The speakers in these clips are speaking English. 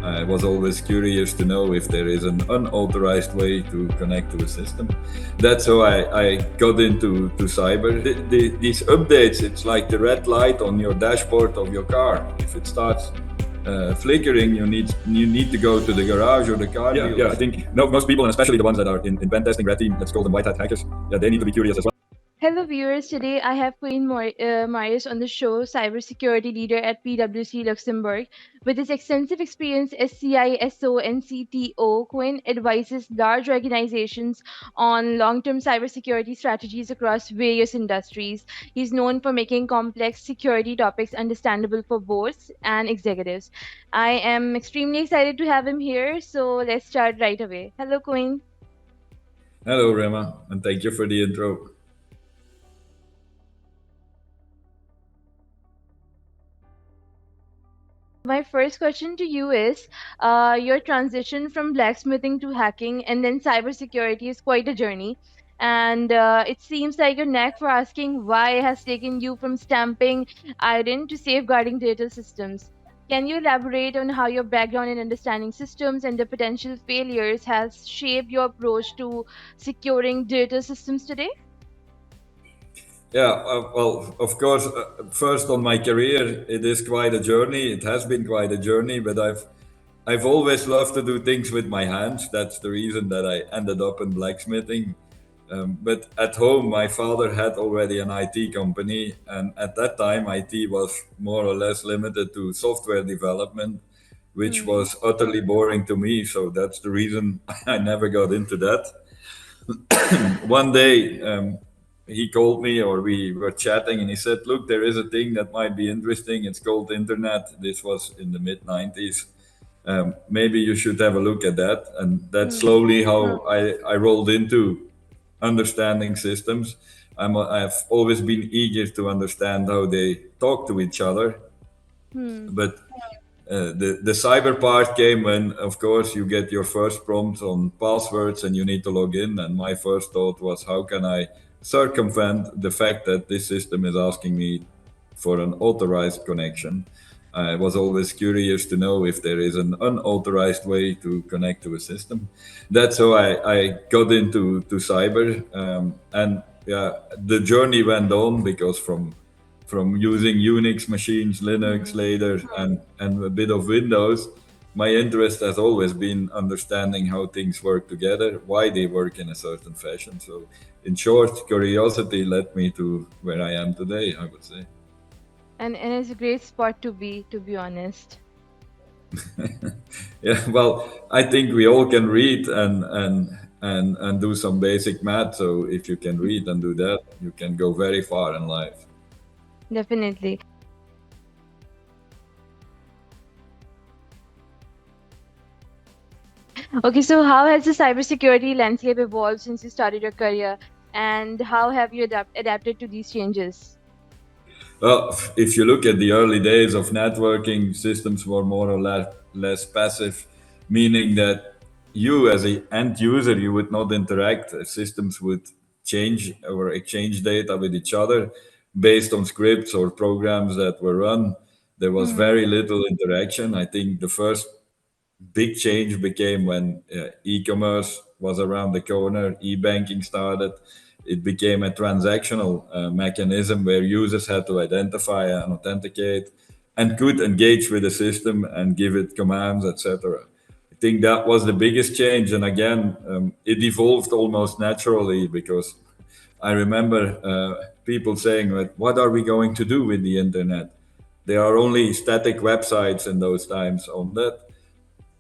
I was always curious to know if there is an unauthorized way to connect to a system. That's how I got into cyber. These updates, it's like the red light on your dashboard of your car. If it starts flickering, you need to go to the garage or the car dealer. Yeah. I think most people, and especially the ones that are in pen testing, red team, let's call them white hat hackers. Yeah, they need to be curious as well. Hello, viewers. Today I have Koen Marius on the show, Cybersecurity Leader at PWC Luxembourg. With his extensive experience as CISO and CTO, Koen advises large organizations on long term cybersecurity strategies across various industries. He's known for making complex security topics understandable for boards and executives. I am extremely excited to have him here, so let's start right away. Hello, Koen. Hello, Rema, and thank you for the intro. My first question to you is your transition from blacksmithing to hacking and then cybersecurity is quite a journey. And it seems like your knack for asking why has taken you from stamping iron to safeguarding data systems. Can you elaborate on how your background in understanding systems and the potential failures has shaped your approach to securing data systems today? Yeah, well, of course, first on my career, it is quite a journey. It has been quite a journey, but I've always loved to do things with my hands. That's the reason that I ended up in blacksmithing. But at home, my father had already an IT company, and at that time, IT was more or less limited to software development, which Hmm. was utterly boring to me. So that's the reason I never got into that. One day, he called me, or we were chatting, and he said, "Look, there is a thing that might be interesting. It's called internet." This was in the mid '90s. Maybe you should have a look at that. And that's Hmm. slowly how I rolled into understanding systems. I've always been eager to understand how they talk to each other. Hmm. But the cyber part came when, of course, you get your first prompt on passwords and you need to log in. And my first thought was, how can I circumvent the fact that this system is asking me for an authorized connection? I was always curious to know if there is an unauthorized way to connect to a system. That's how I got into cyber. And yeah, the journey went on because from using Unix machines, Linux Hmm. later, and a bit of Windows, my interest has always been understanding how things work together, why they work in a certain fashion. So, in short, curiosity led me to where I am today, I would say. And it's a great spot to be honest. Yeah, well, I think we all can read and do some basic math. So, if you can read and do that, you can go very far in life. Definitely. Okay, so how has the cybersecurity landscape evolved since you started your career, and how have you adapted to these changes? Well, if you look at the early days of networking, systems were more or less passive, meaning that you, as an end user, you would not interact. Systems would change or exchange data with each other based on scripts or programs that were run. There was Hmm. very little interaction. I think the first big change became when e-commerce was around the corner, e-banking started. It became a transactional mechanism where users had to identify and authenticate and could engage with the system and give it commands, etc. I think that was the biggest change. And again, it evolved almost naturally because I remember people saying, like, what are we going to do with the internet? There are only static websites in those times on that,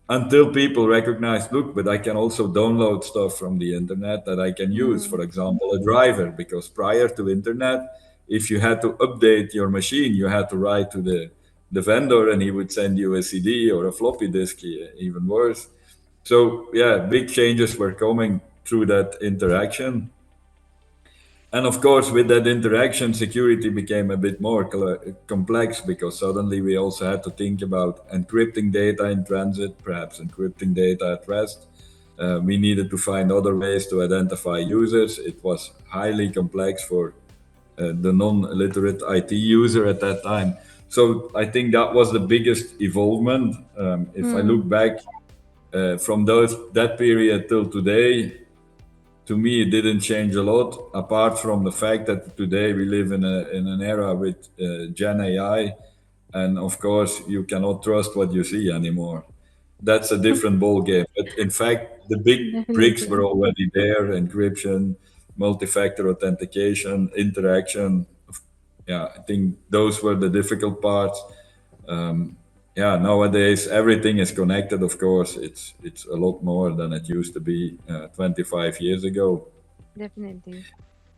until people recognize, look, but I can also download stuff from the internet that I can use, Hmm. for example, a driver. Because prior to internet, if you had to update your machine, you had to write to the vendor and he would send you a CD or a floppy disk, even worse. So yeah, big changes were coming through that interaction. And of course, with that interaction, security became a bit more complex because suddenly we also had to think about encrypting data in transit, perhaps encrypting data at rest. We needed to find other ways to identify users. It was highly complex for the non-literate IT user at that time. So I think that was the biggest evolvement. If I look Hmm. back from that period till today, to me it didn't change a lot. Apart from the fact that today we live in an era with Gen AI, and of course you cannot trust what you see anymore. That's a different ball game. But in fact, the big bricks were Definitely. already there: encryption, multi-factor authentication, interaction. Yeah, I think those were the difficult parts. Yeah, nowadays everything is connected. Of course, it's a lot more than it used to be 25 years ago. Definitely.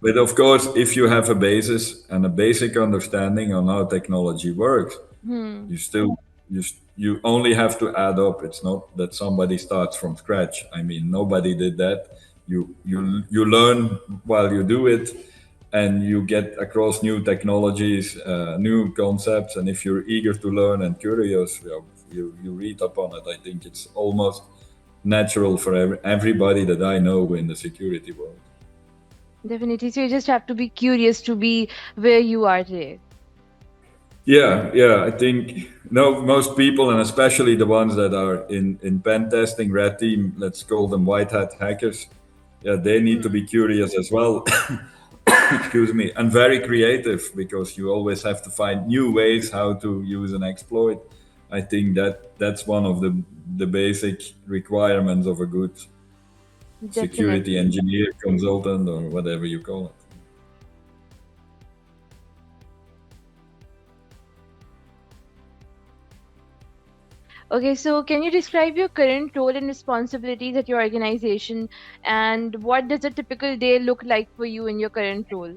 But of course, if you have a basis and a basic understanding on how technology works, Hmm. you still you only have to add up. It's not that somebody starts from scratch. I mean, nobody did that. You learn while you do it, and you get across new technologies, new concepts. And if you're eager to learn and curious, you read up on it. I think it's almost natural for everybody that I know in the security world. Definitely. So you just have to be curious to be where you are today. Yeah, yeah. I think no, most people, and especially the ones that are in pen testing, red team, let's call them white hat hackers. Yeah, they need to be curious as well. Excuse me, and very creative, because you always have to find new ways how to use an exploit. I think that's one of the basic requirements of a good security Definitely. engineer, consultant, or whatever you call it. Okay, so can you describe your current role and responsibilities at your organization, and what does a typical day look like for you in your current role?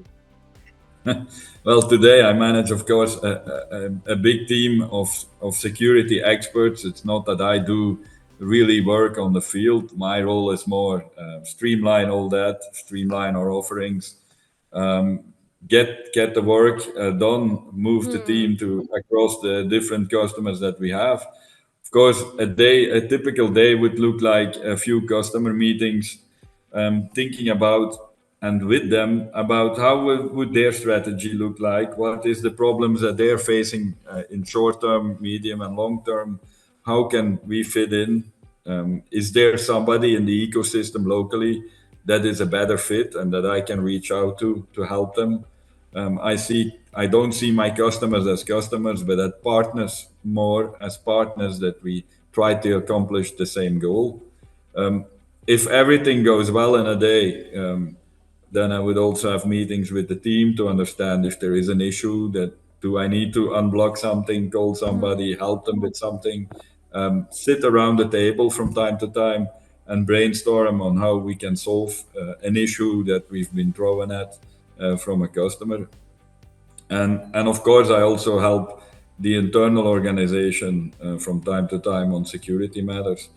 Well, today I manage, of course, a big team of security experts. It's not that I do really work on the field. My role is more streamline all that, streamline our offerings, um, get the work done, move the Hmm. team to across the different customers that we have. Of course, a typical day would look like a few customer meetings, thinking about and with them about how would their strategy look like, what is the problems that they're facing in short term, medium, and long term, how can we fit in, is there somebody in the ecosystem locally that is a better fit and that I can reach out to help them. I don't see my customers as customers, but as partners, more as partners that we try to accomplish the same goal. Um, if everything goes well in a day, then I would also have meetings with the team to understand if there is an issue. That do I need to unblock something, call Hmm. somebody, help them with something, sit around the table from time to time and brainstorm on how we can solve an issue that we've been thrown at from a customer. And of course, I also help the internal organization from time to time on security matters.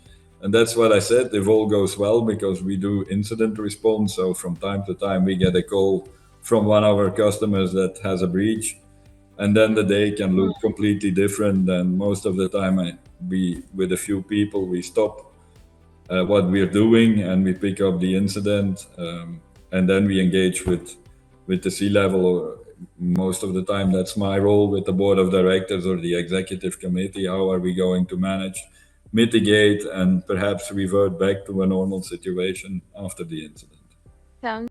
And that's what I said, if all goes well, because we do incident response. So from time to time, we get a call from one of our customers that has a breach. And then the day can look completely different. And most of the time, with a few people, we stop what we're doing and we pick up the incident, and then we engage with the C level. Or most of the time, that's my role with the board of directors or the executive committee. How are we going to manage, mitigate, and perhaps revert back to a normal situation after the incident? Sounds.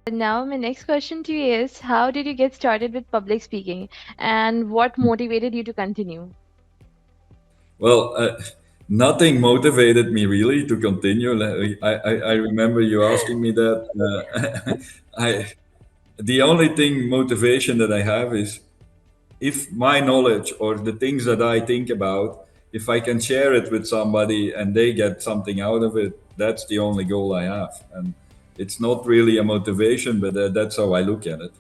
Now, my next question to you is, how did you get started with public speaking, and what motivated you to continue? Well, nothing motivated me really to continue. I remember you asking me that. I The only thing motivation that I have is, if my knowledge or the things that I think about, if I can share it with somebody and they get something out of it, that's the only goal I have. And it's not really a motivation, but that's how I look at it.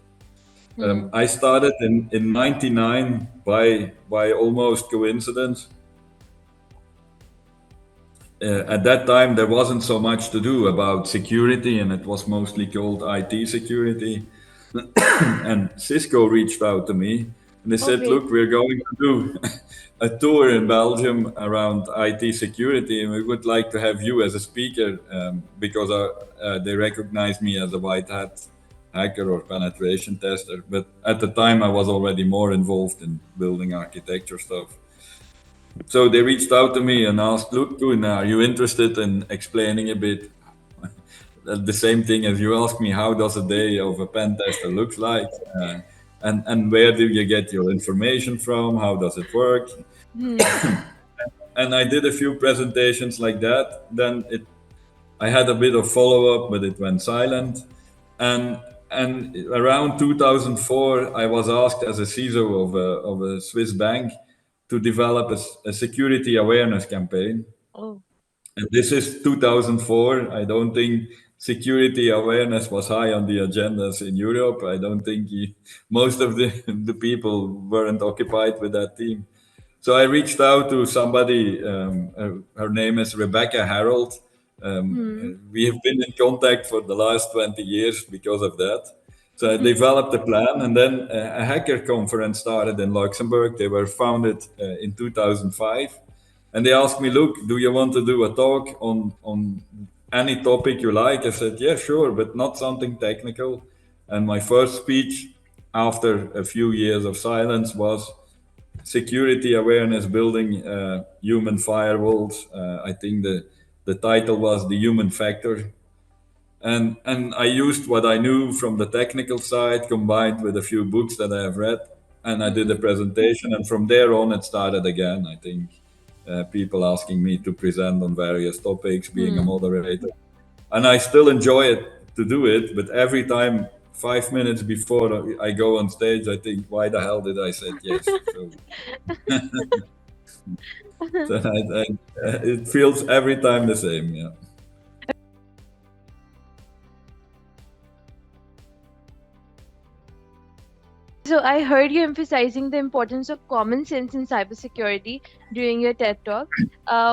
Hmm. I started in 99 by almost coincidence. At that time, there wasn't so much to do about security, and it was mostly called IT security. And Cisco reached out to me And they Oh, said, great. look, we're going to do a tour in Belgium around IT security, and we would like to have you as a speaker because they recognize me as a white hat hacker or penetration tester. But at the time, I was already more involved in building architecture stuff. So they reached out to me and asked, look, Koen, are you interested in explaining a bit the same thing as you asked me, how does a day of a pen tester looks like? And where do you get your information from? How does it work? Hmm. And I did a few presentations like that. Then I had a bit of follow up, but it went silent. And and around 2004, I was asked as a CISO of a Swiss bank to develop a security awareness campaign. Oh. And this is 2004. I don't think security awareness was high on the agendas in Europe. I don't think most of the people weren't occupied with that team. So I reached out to somebody. Her name is Rebecca Harold. Hmm. We have been in contact for the last 20 years because of that. So I Hmm. developed a plan, and then a hacker conference started in Luxembourg. They were founded in 2005, and they asked me, "Look, do you want to do a talk on any topic you like?" I said, "Yeah, sure, but not something technical." And my first speech, after a few years of silence, was security awareness building human firewalls. I think the title was the human factor, and I used what I knew from the technical side combined with a few books that I have read, and I did a Hmm. presentation, and from there on it started again. I think people asking me to present on various topics, being a Hmm. moderator, and I still enjoy it to do it. But every time, 5 minutes before I go on stage, I think, why the hell did I say yes? So so it feels every time the same. Yeah. So I heard you emphasizing the importance of common sense in cybersecurity during your TED talk.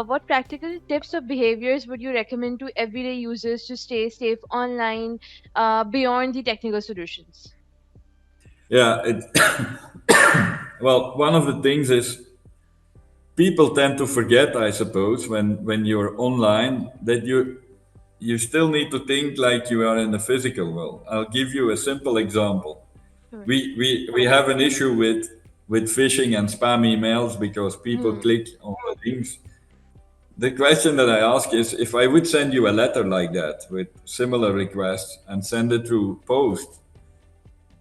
What practical tips or behaviors would you recommend to everyday users to stay safe online beyond the technical solutions? Yeah. Well, one of the things is people tend to forget, I suppose, when you're online, that you still need to think like you are in the physical world. I'll give you a simple example. Sure. We have an issue with phishing and spam emails because people Hmm. click on the links. The question that I ask is, if I would send you a letter like that with similar requests and send it through post,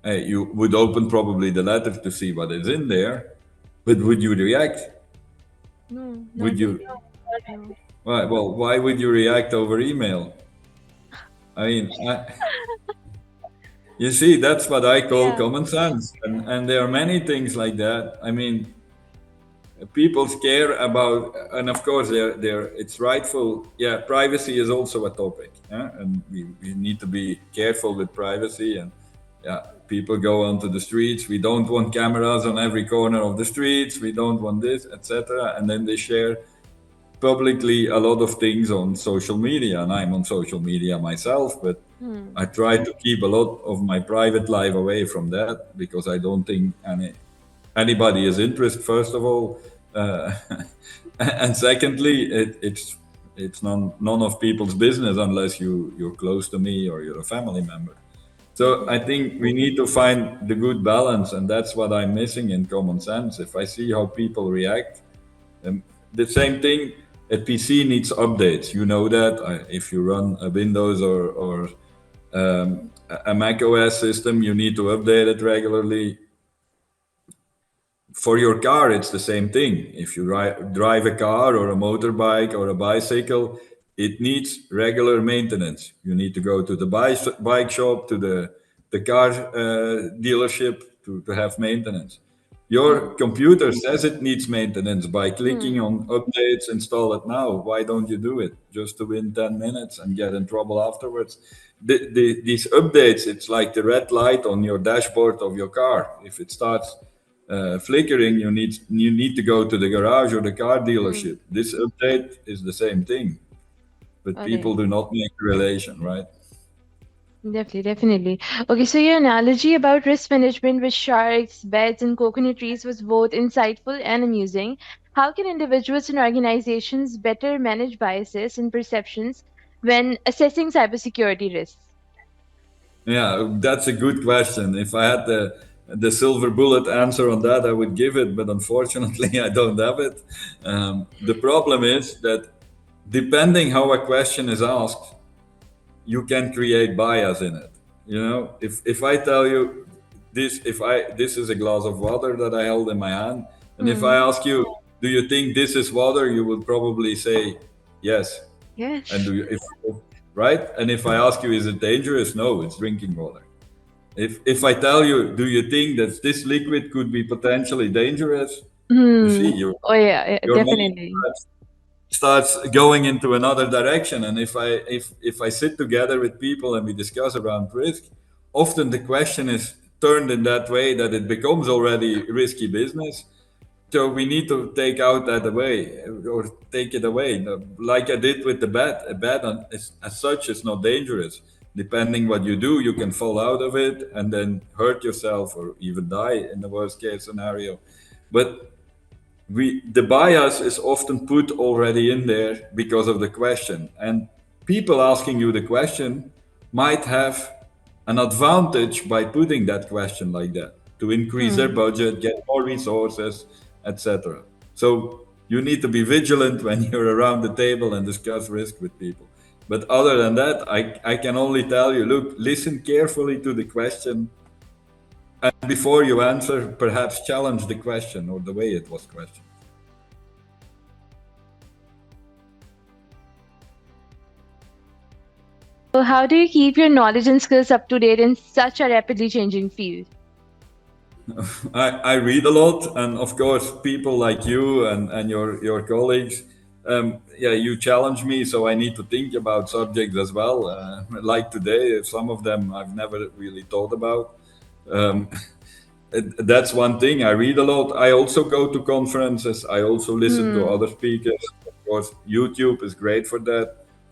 you would open probably the letter to see what is in there, but would you react? No, Would not you? really. No. Well, why would you react over email? I mean, you see, that's what I call Yeah. common sense, and there are many things like that. I mean, people care about, and of course they're it's rightful. Yeah, privacy is also a topic, yeah? And we need to be careful with privacy. And yeah, people go onto the streets, we don't want cameras on every corner of the streets, we don't want this, etc., and then they share publicly a lot of things on social media, and I'm on social media myself, but Hmm. I try to keep a lot of my private life away from that because I don't think anybody is interested, first of all, uh, and secondly, it's none of people's business unless you're close to me or you're a family member. So I Agree. think we need to find the good balance, and that's what I'm missing in common sense. If I see how people react, um, the same thing, a PC needs updates. You know that if you run a Windows or a Mac OS system, you need to update it regularly. For your car, it's the same thing. If you drive a car or a motorbike or a bicycle, it needs regular maintenance. You need to go to the bike shop, to the car dealership to have maintenance. Your Hmm. computer says it needs maintenance by clicking Hmm. on updates, install it now. Why don't you do it just to win 10 minutes and get in trouble afterwards? These updates, it's like the red light on your dashboard of your car. If it starts flickering, you need to go to the garage or the car Hmm. dealership. This update is the same thing, but All people right. do not make the relation, right? Definitely, definitely. Okay, so your analogy about risk management with sharks, beds, and coconut trees was both insightful and amusing. How can individuals and organizations better manage biases and perceptions when assessing cybersecurity risks? Yeah, that's a good question. If I had the silver bullet answer on that, I would give it, but unfortunately, I don't have it. The problem is that depending how a question is asked, you can create bias in it. You know, if I tell you this is a glass of water that I held in my hand, and if I Hmm. ask you, do you think this is water, you would probably say yes. And Yes. do you if right? And if I ask you, is it dangerous? No, it's drinking water. If I tell you, do you think that this liquid could be potentially dangerous? You see, Hmm. Oh yeah, your mind definitely. starts going into another direction. And if I sit together with people and we discuss around risk, often the question is turned in that way that it becomes already risky business. So we need to take out that away or take it away. Like I did with the bat. A bat as such is not dangerous. Depending what you do, you can fall out of it and then hurt yourself or even die in the worst case scenario. But the bias is often put already in there because of the question, and people asking you the question might have an advantage by putting that question like that to increase their Hmm. budget, get more resources, etc. So you need to be vigilant when you're around the table and discuss risk with people. But other than that, I can only tell you, look, listen carefully to the question, and before you answer, perhaps challenge the question or the way it was questioned. So how do you keep your knowledge and skills up to date in such a rapidly changing field? I read a lot, and of course, people like you and your colleagues, yeah, you challenge me, so I need to think about subjects as well. Like today, some of them I've never really thought about. Um, that's one thing. I read a lot. I also go to conferences. I also listen to Hmm. other speakers. Of course, YouTube is great for that.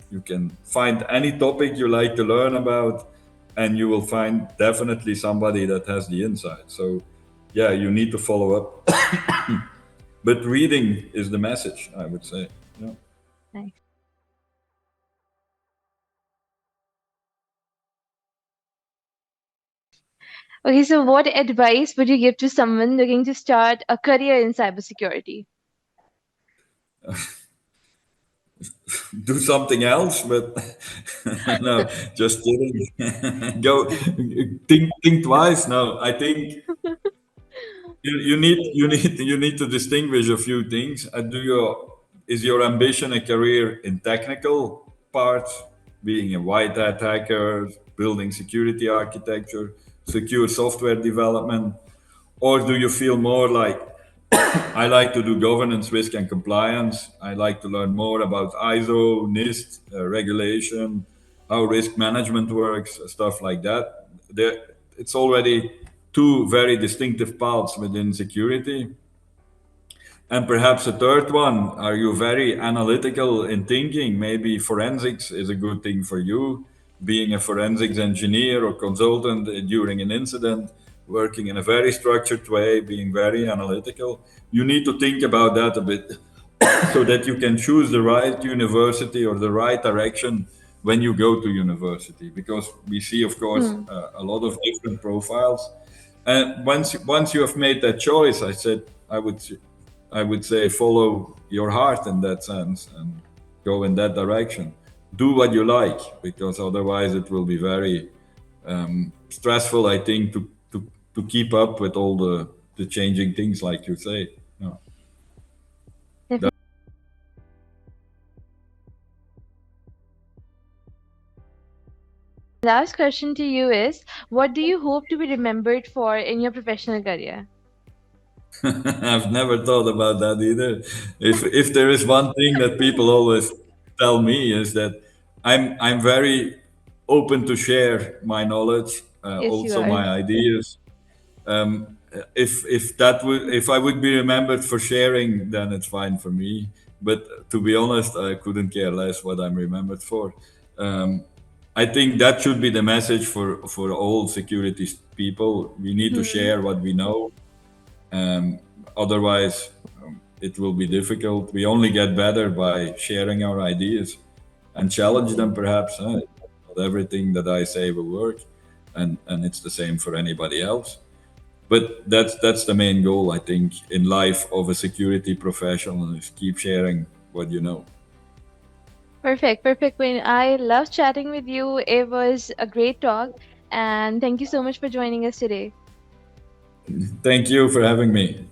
You can find any topic you like to learn about, and you will find definitely somebody that has the insight. So, yeah, you need to follow up. But reading is the message, I would say. Yeah. Nice. Okay, so what advice would you give to someone looking to start a career in cybersecurity? Do something else, but no, just kidding. Go think twice. No, I think you need to distinguish a few things. Do your Is your ambition a career in technical parts, being a white hat hacker, building security architecture, secure software development, or do you feel more like I like to do governance, risk, and compliance. I like to learn more about ISO, NIST, regulation, how risk management works, stuff like that. It's already two very distinctive paths within security. And perhaps a third one, are you very analytical in thinking? Maybe forensics is a good thing for you, being a forensics engineer or consultant during an incident, working in a very structured way, being very analytical. You need to think about that a bit so that you can choose the right university or the right direction when you go to university. Because we see, of course, Hmm. a lot of different profiles. And once you have made that choice, I would say follow your heart in that sense and go in that direction. Do what you like, because otherwise it will be very stressful, I think, to keep up with all the changing things, like you say. Yeah. Definitely. Last question to you is, what do you hope to be remembered for in your professional career? I've never thought about that either. If there is one thing that people always tell me is that I'm very open to share my knowledge, Yes, you also are. my ideas. If I would be remembered for sharing, then it's fine for me. But to be honest, I couldn't care less what I'm remembered for. Um, I think that should be the message for all security people. We need to Hmm. share what we know. Um, Otherwise, it will be difficult. We only get better by sharing our ideas and challenge them. Perhaps not everything that I say will work, and it's the same for anybody else. But that's the main goal, I think, in life of a security professional is keep sharing what you know. Perfect, perfect, Quinn. I love chatting with you. It was a great talk, and thank you so much for joining us today. Thank you for having me.